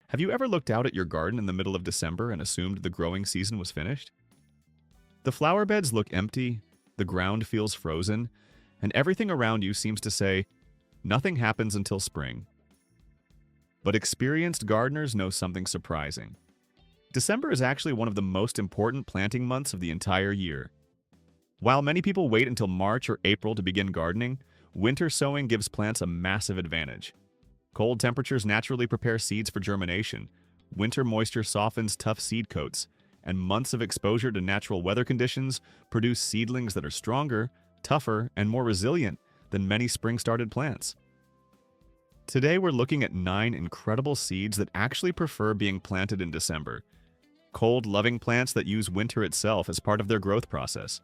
Have you ever looked out at your garden in the middle of December and assumed the growing season was finished? The flower beds look empty, the ground feels frozen, and everything around you seems to say, nothing happens until spring. But experienced gardeners know something surprising. December is actually one of the most important planting months of the entire year. While many people wait until March or April to begin gardening, winter sowing gives plants a massive advantage. Cold temperatures naturally prepare seeds for germination, winter moisture softens tough seed coats, and months of exposure to natural weather conditions produce seedlings that are stronger, tougher, and more resilient than many spring-started plants. Today we're looking at 9 incredible seeds that actually prefer being planted in December. Cold-loving plants that use winter itself as part of their growth process.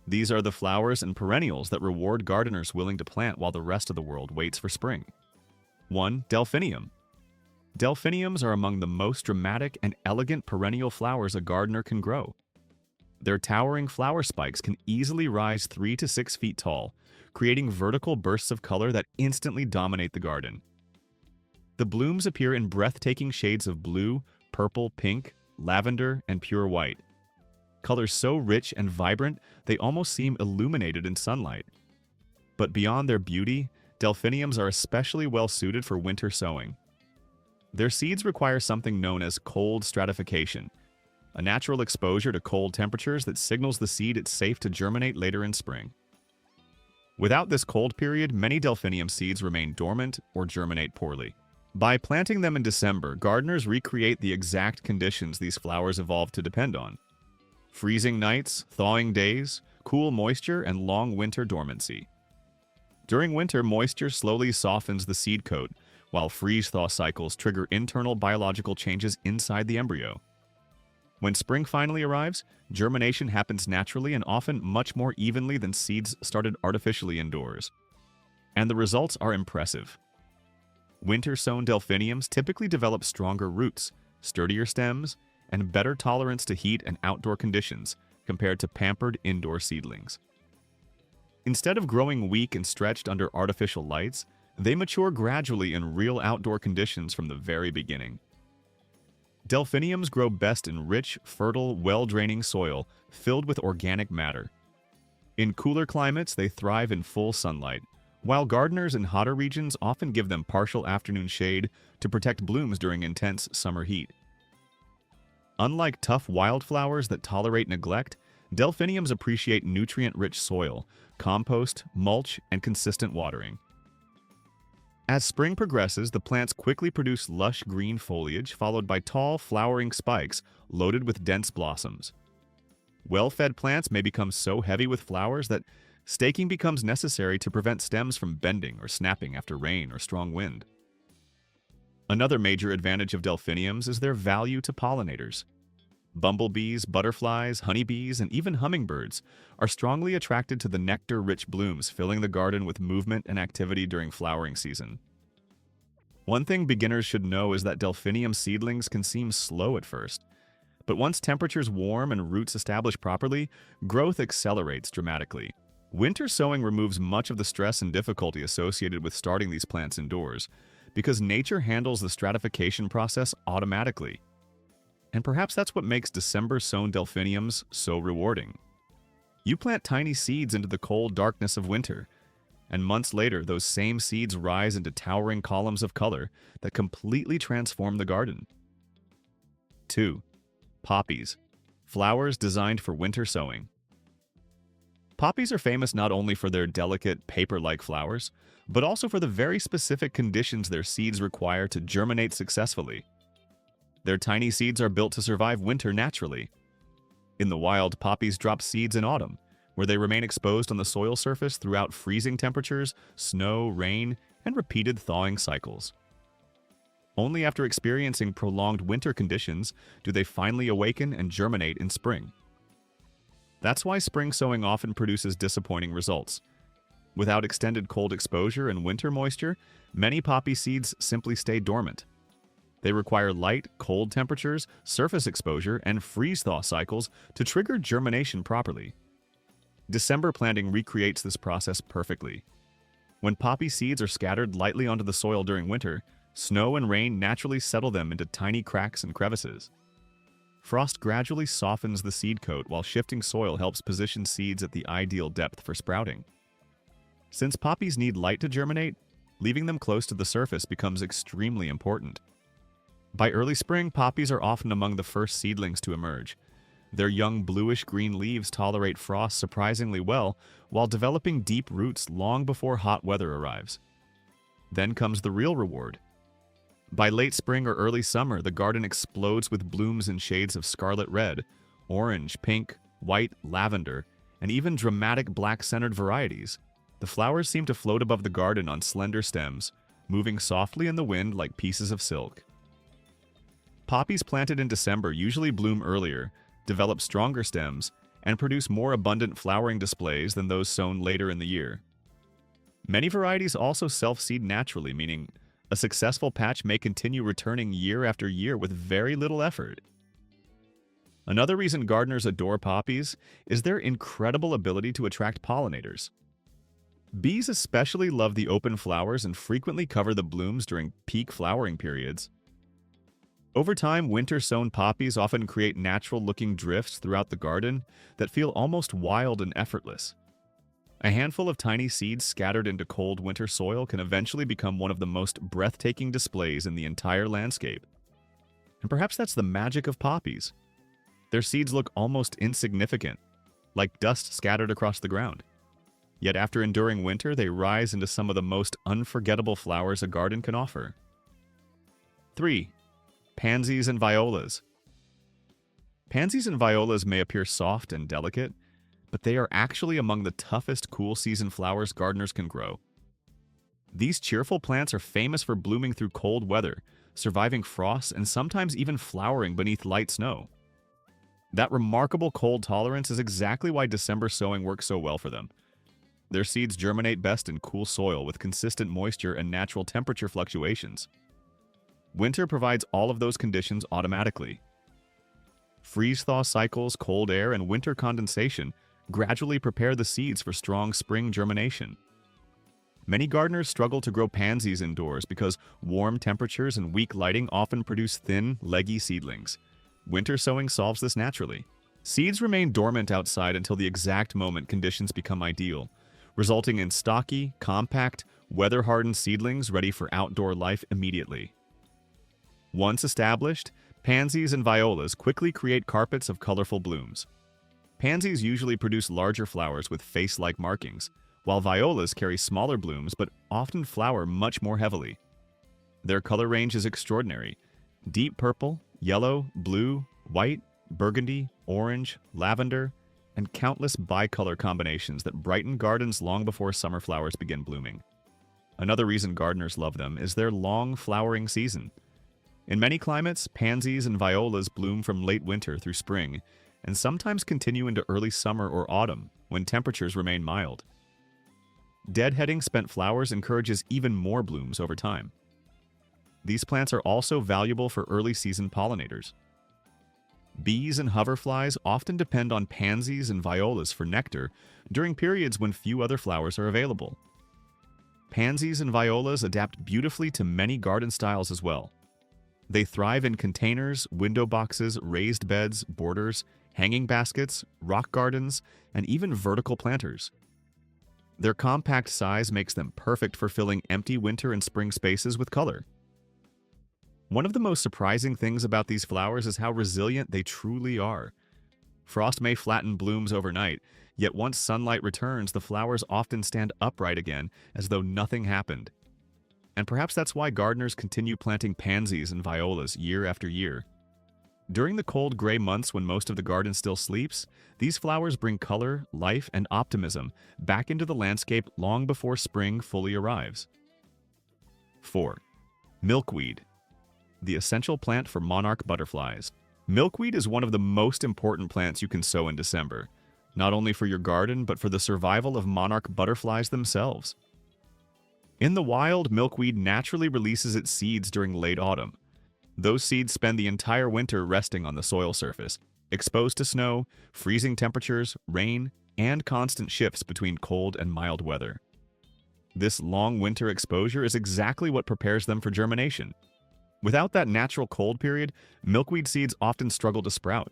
These are the flowers and perennials that reward gardeners willing to plant while the rest of the world waits for spring. 1. Delphinium. Delphiniums are among the most dramatic and elegant perennial flowers a gardener can grow. Their towering flower spikes can easily rise 3 to 6 feet tall, creating vertical bursts of color that instantly dominate the garden. The blooms appear in breathtaking shades of blue, purple, pink, lavender, and pure white. Colors so rich and vibrant, they almost seem illuminated in sunlight. But beyond their beauty, delphiniums are especially well suited for winter sowing. Their seeds require something known as cold stratification, a natural exposure to cold temperatures that signals the seed it's safe to germinate later in spring. Without this cold period, many delphinium seeds remain dormant or germinate poorly. By planting them in December, gardeners recreate the exact conditions these flowers evolved to depend on. Freezing nights, thawing days, cool moisture, and long winter dormancy. During winter, moisture slowly softens the seed coat, while freeze-thaw cycles trigger internal biological changes inside the embryo. When spring finally arrives, germination happens naturally and often much more evenly than seeds started artificially indoors. And the results are impressive. Winter-sown delphiniums typically develop stronger roots, sturdier stems, and better tolerance to heat and outdoor conditions compared to pampered indoor seedlings. Instead of growing weak and stretched under artificial lights, they mature gradually in real outdoor conditions from the very beginning. Delphiniums grow best in rich, fertile, well-draining soil filled with organic matter. In cooler climates, they thrive in full sunlight, while gardeners in hotter regions often give them partial afternoon shade to protect blooms during intense summer heat. Unlike tough wildflowers that tolerate neglect, delphiniums appreciate nutrient-rich soil, compost, mulch, and consistent watering. As spring progresses, the plants quickly produce lush green foliage followed by tall, flowering spikes loaded with dense blossoms. Well-fed plants may become so heavy with flowers that staking becomes necessary to prevent stems from bending or snapping after rain or strong wind. Another major advantage of delphiniums is their value to pollinators. Bumblebees, butterflies, honeybees, and even hummingbirds are strongly attracted to the nectar-rich blooms filling the garden with movement and activity during flowering season. One thing beginners should know is that delphinium seedlings can seem slow at first, but once temperatures warm and roots establish properly, growth accelerates dramatically. Winter sowing removes much of the stress and difficulty associated with starting these plants indoors, because nature handles the stratification process automatically. And perhaps that's what makes December-sown delphiniums so rewarding. You plant tiny seeds into the cold darkness of winter, and months later those same seeds rise into towering columns of color that completely transform the garden. 2. Poppies. Flowers designed for winter sowing. Poppies are famous not only for their delicate, paper-like flowers, but also for the very specific conditions their seeds require to germinate successfully. Their tiny seeds are built to survive winter naturally. In the wild, poppies drop seeds in autumn, where they remain exposed on the soil surface throughout freezing temperatures, snow, rain, and repeated thawing cycles. Only after experiencing prolonged winter conditions do they finally awaken and germinate in spring. That's why spring sowing often produces disappointing results. Without extended cold exposure and winter moisture, many poppy seeds simply stay dormant. They require light, cold temperatures, surface exposure, and freeze-thaw cycles to trigger germination properly. December planting recreates this process perfectly. When poppy seeds are scattered lightly onto the soil during winter, Snow and rain naturally settle them into tiny cracks and crevices. Frost gradually softens the seed coat while shifting soil helps position seeds at the ideal depth for sprouting. Since poppies need light to germinate, leaving them close to the surface becomes extremely important. By early spring, poppies are often among the first seedlings to emerge. Their young bluish-green leaves tolerate frost surprisingly well, while developing deep roots long before hot weather arrives. Then comes the real reward. By late spring or early summer, the garden explodes with blooms in shades of scarlet red, orange, pink, white, lavender, and even dramatic black-centered varieties. The flowers seem to float above the garden on slender stems, moving softly in the wind like pieces of silk. Poppies planted in December usually bloom earlier, develop stronger stems, and produce more abundant flowering displays than those sown later in the year. Many varieties also self-seed naturally, meaning a successful patch may continue returning year after year with very little effort. Another reason gardeners adore poppies is their incredible ability to attract pollinators. Bees especially love the open flowers and frequently cover the blooms during peak flowering periods. Over time, winter-sown poppies often create natural-looking drifts throughout the garden that feel almost wild and effortless. A handful of tiny seeds scattered into cold winter soil can eventually become one of the most breathtaking displays in the entire landscape. And perhaps that's the magic of poppies. Their seeds look almost insignificant, like dust scattered across the ground. Yet after enduring winter, they rise into some of the most unforgettable flowers a garden can offer. 3. Pansies and violas. Pansies and violas may appear soft and delicate, but they are actually among the toughest cool-season flowers gardeners can grow. These cheerful plants are famous for blooming through cold weather, surviving frosts, and sometimes even flowering beneath light snow. That remarkable cold tolerance is exactly why December sowing works so well for them. Their seeds germinate best in cool soil with consistent moisture and natural temperature fluctuations. Winter provides all of those conditions automatically. Freeze-thaw cycles, cold air, and winter condensation gradually prepare the seeds for strong spring germination. Many gardeners struggle to grow pansies indoors because warm temperatures and weak lighting often produce thin, leggy seedlings. Winter sowing solves this naturally. Seeds remain dormant outside until the exact moment conditions become ideal, resulting in stocky, compact, weather-hardened seedlings ready for outdoor life immediately. Once established, pansies and violas quickly create carpets of colorful blooms. Pansies usually produce larger flowers with face-like markings, while violas carry smaller blooms but often flower much more heavily. Their color range is extraordinary: deep purple, yellow, blue, white, burgundy, orange, lavender, and countless bicolor combinations that brighten gardens long before summer flowers begin blooming. Another reason gardeners love them is their long flowering season. In many climates, pansies and violas bloom from late winter through spring, and sometimes continue into early summer or autumn, when temperatures remain mild. Deadheading spent flowers encourages even more blooms over time. These plants are also valuable for early-season pollinators. Bees and hoverflies often depend on pansies and violas for nectar during periods when few other flowers are available. Pansies and violas adapt beautifully to many garden styles as well. They thrive in containers, window boxes, raised beds, borders, hanging baskets, rock gardens, and even vertical planters. Their compact size makes them perfect for filling empty winter and spring spaces with color. One of the most surprising things about these flowers is how resilient they truly are. Frost may flatten blooms overnight, yet once sunlight returns, the flowers often stand upright again as though nothing happened. And perhaps that's why gardeners continue planting pansies and violas year after year. During the cold gray months when most of the garden still sleeps, these flowers bring color, life, and optimism back into the landscape long before spring fully arrives. 4. Milkweed, the essential plant for monarch butterflies. Milkweed is one of the most important plants you can sow in December, not only for your garden but for the survival of monarch butterflies themselves. In the wild, milkweed naturally releases its seeds during late autumn. Those seeds spend the entire winter resting on the soil surface, exposed to snow, freezing temperatures, rain, and constant shifts between cold and mild weather. This long winter exposure is exactly what prepares them for germination. Without that natural cold period, milkweed seeds often struggle to sprout.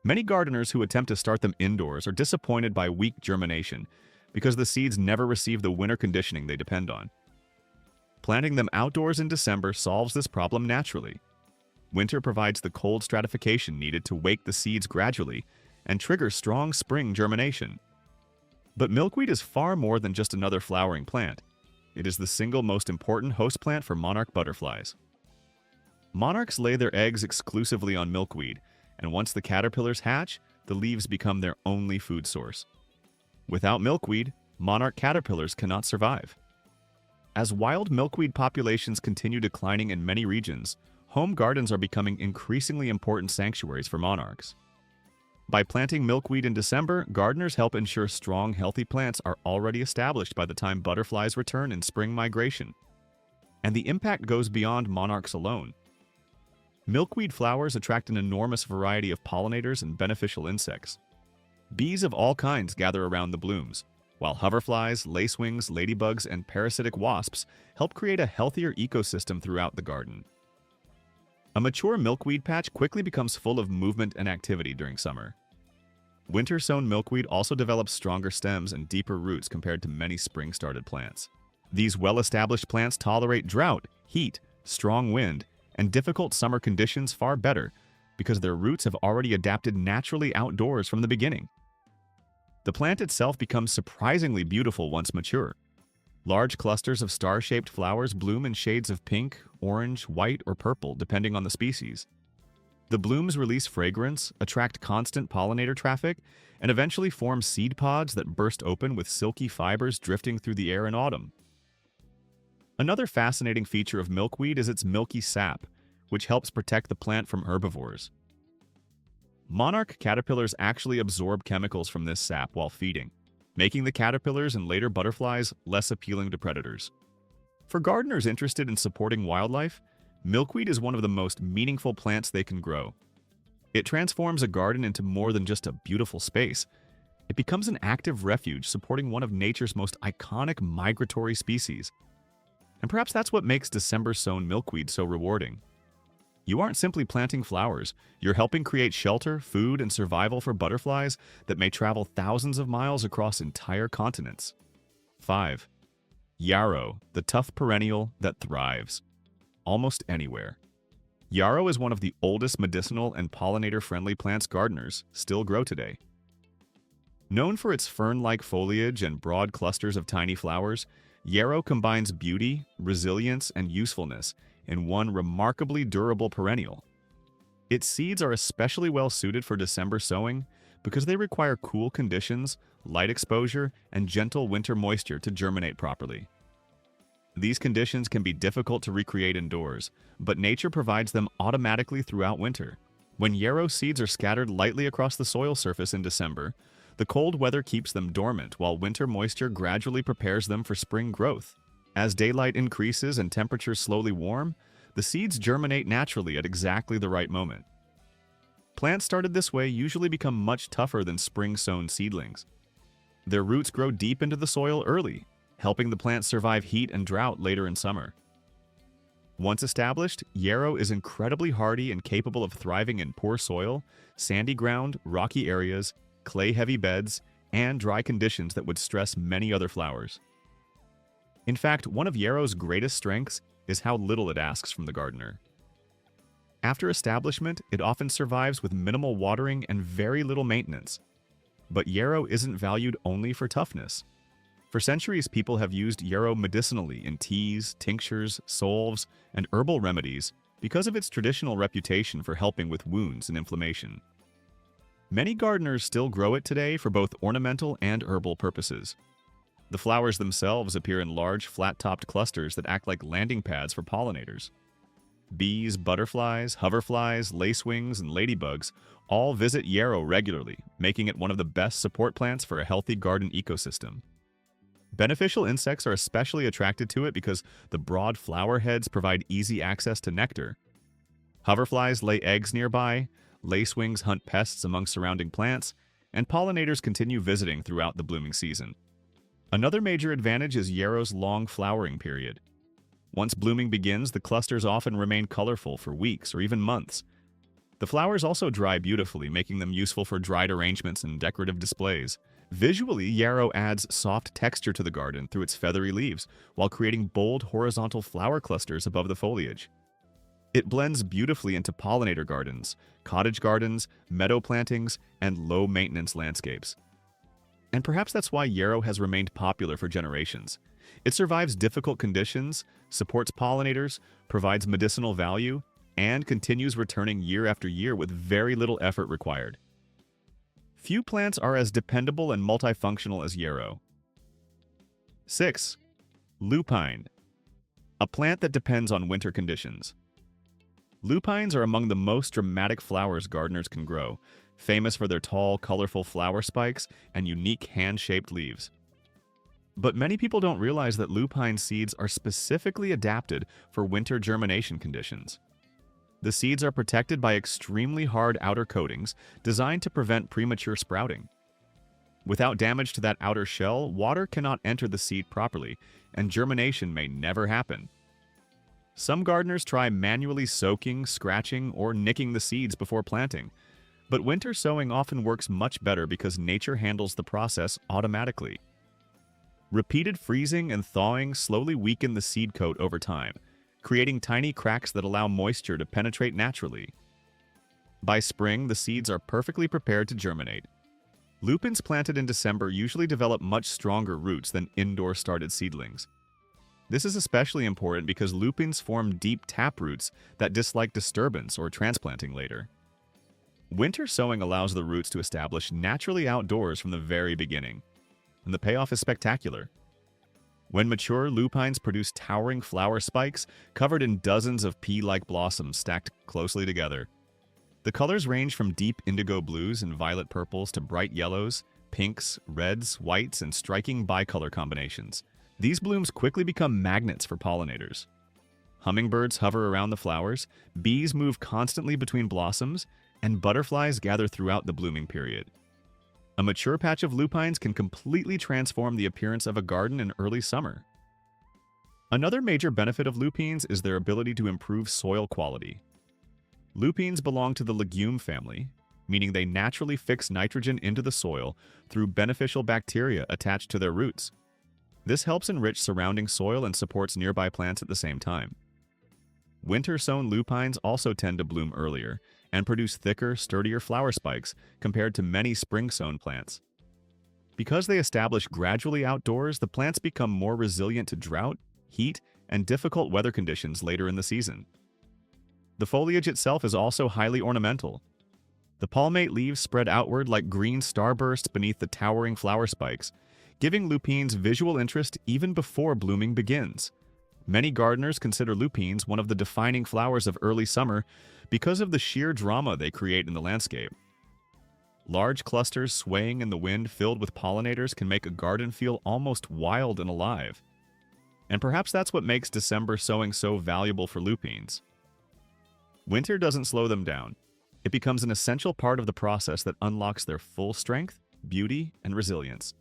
Many gardeners who attempt to start them indoors are disappointed by weak germination because the seeds never receive the winter conditioning they depend on. Planting them outdoors in December solves this problem naturally. Winter provides the cold stratification needed to wake the seeds gradually and trigger strong spring germination. But milkweed is far more than just another flowering plant. It is the single most important host plant for monarch butterflies. Monarchs lay their eggs exclusively on milkweed, and once the caterpillars hatch, the leaves become their only food source. Without milkweed, monarch caterpillars cannot survive. As wild milkweed populations continue declining in many regions, home gardens are becoming increasingly important sanctuaries for monarchs. By planting milkweed in December, gardeners help ensure strong, healthy plants are already established by the time butterflies return in spring migration. And the impact goes beyond monarchs alone. Milkweed flowers attract an enormous variety of pollinators and beneficial insects. Bees of all kinds gather around the blooms, while hoverflies, lacewings, ladybugs, and parasitic wasps help create a healthier ecosystem throughout the garden. A mature milkweed patch quickly becomes full of movement and activity during summer. Winter-sown milkweed also develops stronger stems and deeper roots compared to many spring-started plants. These well-established plants tolerate drought, heat, strong wind, and difficult summer conditions far better because their roots have already adapted naturally outdoors from the beginning. The plant itself becomes surprisingly beautiful once mature. Large clusters of star-shaped flowers bloom in shades of pink, orange, white, or purple, depending on the species. The blooms release fragrance, attract constant pollinator traffic, and eventually form seed pods that burst open with silky fibers drifting through the air in autumn. Another fascinating feature of milkweed is its milky sap, which helps protect the plant from herbivores. Monarch caterpillars actually absorb chemicals from this sap while feeding, making the caterpillars and later butterflies less appealing to predators. For gardeners interested in supporting wildlife, milkweed is one of the most meaningful plants they can grow. It transforms a garden into more than just a beautiful space. It becomes an active refuge supporting one of nature's most iconic migratory species. And perhaps that's what makes December-sown milkweed so rewarding. You aren't simply planting flowers, you're helping create shelter, food, and survival for butterflies that may travel thousands of miles across entire continents. 5. Yarrow, the tough perennial that thrives almost anywhere. Yarrow is one of the oldest medicinal and pollinator-friendly plants gardeners still grow today. Known for its fern-like foliage and broad clusters of tiny flowers, yarrow combines beauty, resilience, and usefulness in one remarkably durable perennial. Its seeds are especially well suited for December sowing because they require cool conditions, light exposure, and gentle winter moisture to germinate properly. These conditions can be difficult to recreate indoors, but nature provides them automatically throughout winter. When yarrow seeds are scattered lightly across the soil surface in December, the cold weather keeps them dormant while winter moisture gradually prepares them for spring growth. As daylight increases and temperatures slowly warm, the seeds germinate naturally at exactly the right moment. Plants started this way usually become much tougher than spring-sown seedlings. Their roots grow deep into the soil early, helping the plant survive heat and drought later in summer. Once established, yarrow is incredibly hardy and capable of thriving in poor soil, sandy ground, rocky areas, clay-heavy beds, and dry conditions that would stress many other flowers. In fact, one of yarrow's greatest strengths is how little it asks from the gardener. After establishment, it often survives with minimal watering and very little maintenance. But yarrow isn't valued only for toughness. For centuries, people have used yarrow medicinally in teas, tinctures, salves, and herbal remedies because of its traditional reputation for helping with wounds and inflammation. Many gardeners still grow it today for both ornamental and herbal purposes. The flowers themselves appear in large, flat-topped clusters that act like landing pads for pollinators. Bees, butterflies, hoverflies, lacewings, and ladybugs all visit yarrow regularly, making it one of the best support plants for a healthy garden ecosystem. Beneficial insects are especially attracted to it because the broad flower heads provide easy access to nectar. Hoverflies lay eggs nearby, lacewings hunt pests among surrounding plants, and pollinators continue visiting throughout the blooming season. Another major advantage is yarrow's long flowering period. Once blooming begins, the clusters often remain colorful for weeks or even months. The flowers also dry beautifully, making them useful for dried arrangements and decorative displays. Visually, yarrow adds soft texture to the garden through its feathery leaves, while creating bold horizontal flower clusters above the foliage. It blends beautifully into pollinator gardens, cottage gardens, meadow plantings, and low-maintenance landscapes. And perhaps that's why yarrow has remained popular for generations. It survives difficult conditions, supports pollinators, provides medicinal value, and continues returning year after year with very little effort required. Few plants are as dependable and multifunctional as yarrow. 6. Lupine, a plant that depends on winter conditions. Lupines are among the most dramatic flowers gardeners can grow, famous for their tall, colorful flower spikes and unique hand-shaped leaves. But many people don't realize that lupine seeds are specifically adapted for winter germination conditions. The seeds are protected by extremely hard outer coatings designed to prevent premature sprouting. Without damage to that outer shell, water cannot enter the seed properly, and germination may never happen. Some gardeners try manually soaking, scratching, or nicking the seeds before planting, but winter sowing often works much better because nature handles the process automatically. Repeated freezing and thawing slowly weaken the seed coat over time, creating tiny cracks that allow moisture to penetrate naturally. By spring, the seeds are perfectly prepared to germinate. Lupins planted in December usually develop much stronger roots than indoor-started seedlings. This is especially important because lupins form deep taproots that dislike disturbance or transplanting later. Winter sowing allows the roots to establish naturally outdoors from the very beginning, and the payoff is spectacular. When mature, lupines produce towering flower spikes covered in dozens of pea-like blossoms stacked closely together. The colors range from deep indigo blues and violet purples to bright yellows, pinks, reds, whites, and striking bicolor combinations. These blooms quickly become magnets for pollinators. Hummingbirds hover around the flowers, bees move constantly between blossoms, and butterflies gather throughout the blooming period. A mature patch of lupines can completely transform the appearance of a garden in early summer. Another major benefit of lupines is their ability to improve soil quality. Lupines belong to the legume family, meaning they naturally fix nitrogen into the soil through beneficial bacteria attached to their roots. This helps enrich surrounding soil and supports nearby plants at the same time. Winter-sown lupines also tend to bloom earlier and produce thicker, sturdier flower spikes compared to many spring-sown plants. Because they establish gradually outdoors, the plants become more resilient to drought, heat, and difficult weather conditions later in the season. The foliage itself is also highly ornamental. The palmate leaves spread outward like green starbursts beneath the towering flower spikes, giving lupines visual interest even before blooming begins. Many gardeners consider lupines one of the defining flowers of early summer because of the sheer drama they create in the landscape. Large clusters swaying in the wind filled with pollinators can make a garden feel almost wild and alive. And perhaps that's what makes December sowing so valuable for lupines. Winter doesn't slow them down. It becomes an essential part of the process that unlocks their full strength, beauty, and resilience.